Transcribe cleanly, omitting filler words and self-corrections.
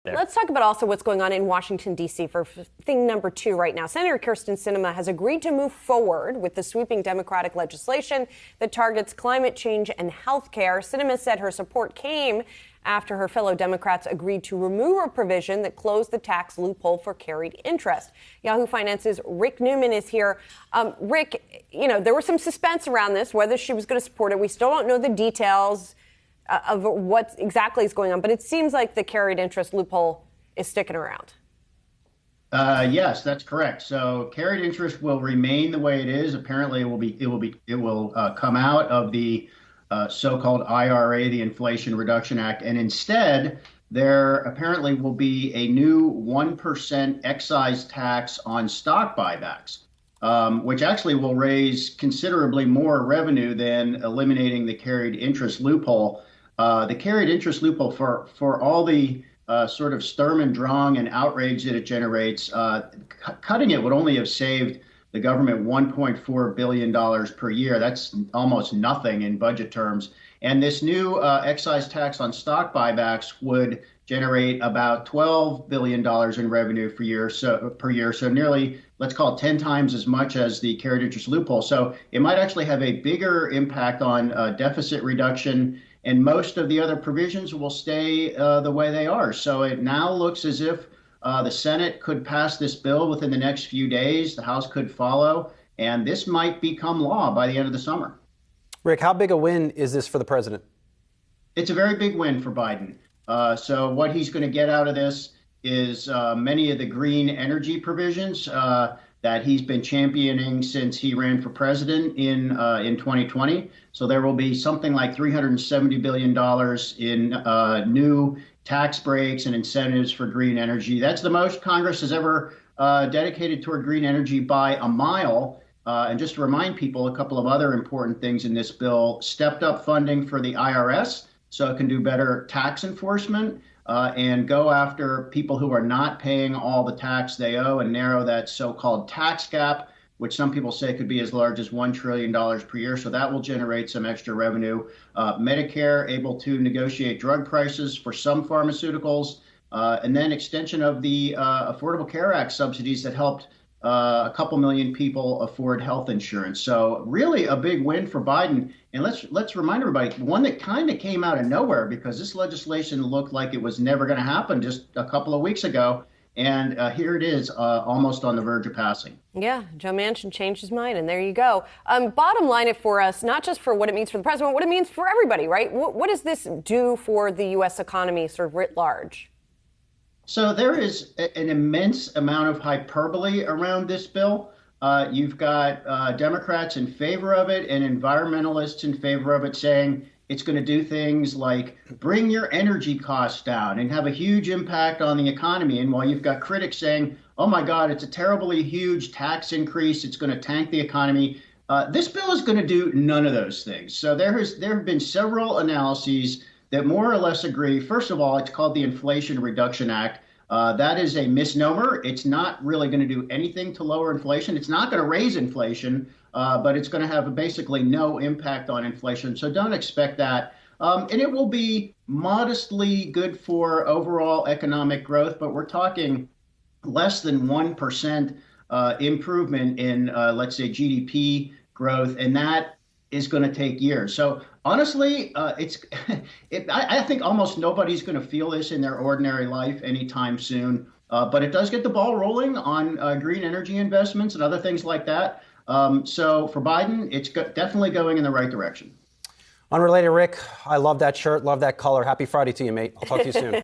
there. Let's talk about also what's going on in Washington, D.C. for thing number 2 right now. Senator Kyrsten Sinema has agreed to move forward with the sweeping Democratic legislation that targets climate change and health care. Sinema said her support came after her fellow Democrats agreed to remove a provision that closed the tax loophole for carried interest. Yahoo Finance's Rick Newman is here. Rick, there was some suspense around this, whether she was going to support it. We still don't know the details of what exactly is going on, but it seems like the carried interest loophole is sticking around. Yes, that's correct. So carried interest will remain the way it is. Apparently, it will come out of the so-called IRA, the Inflation Reduction Act, and instead there apparently will be a new 1% excise tax on stock buybacks, which actually will raise considerably more revenue than eliminating the carried interest loophole. The carried interest loophole, for all the sort of Sturm und Drang and outrage that it generates, cutting it would only have saved the government $1.4 billion per year. That's almost nothing in budget terms. And this new excise tax on stock buybacks would generate about $12 billion in revenue per year. So nearly, let's call it 10 times as much as the carried interest loophole. So it might actually have a bigger impact on deficit reduction, and most of the other provisions will stay the way they are. So it now looks as if the Senate could pass this bill within the next few days. The House could follow, and this might become law by the end of the summer. Rick, how big a win is this for the president? It's a very big win for Biden. So what he's going to get out of this is many of the green energy provisions that he's been championing since he ran for president in 2020. So there will be something like $370 billion in new tax breaks and incentives for green energy. That's the most Congress has ever dedicated toward green energy by a mile. And just to remind people, a couple of other important things in this bill: stepped up funding for the IRS so it can do better tax enforcement and go after people who are not paying all the tax they owe and narrow that so-called tax gap, which some people say could be as large as $1 trillion per year. So that will generate some extra revenue. Medicare able to negotiate drug prices for some pharmaceuticals, and then extension of the Affordable Care Act subsidies that helped a couple million people afford health insurance. So really a big win for Biden. And let's remind everybody, one that kind of came out of nowhere, because this legislation looked like it was never going to happen just a couple of weeks ago. And here it is, almost on the verge of passing. Yeah, Joe Manchin changed his mind, and there you go. Bottom line it for us, not just for what it means for the president, what it means for everybody, right? What does this do for the U.S. economy sort of writ large? So there is an immense amount of hyperbole around this bill. You've got Democrats in favor of it and environmentalists in favor of it, saying it's going to do things like bring your energy costs down and have a huge impact on the economy. And while you've got critics saying, oh my God, it's a terribly huge tax increase, it's going to tank the economy, this bill is going to do none of those things. So there have been several analyses that more or less agree. First of all, it's called the Inflation Reduction Act. That is a misnomer. It's not really going to do anything to lower inflation. It's not going to raise inflation, but it's going to have basically no impact on inflation. So don't expect that. And it will be modestly good for overall economic growth, but we're talking less than 1% improvement in, let's say, GDP growth, and that is going to take years. So honestly, I think almost nobody's going to feel this in their ordinary life anytime soon. But it does get the ball rolling on green energy investments and other things like that. So for Biden, it's definitely going in the right direction. Unrelated, Rick, I love that shirt, love that color. Happy Friday to you, mate. I'll talk to you soon.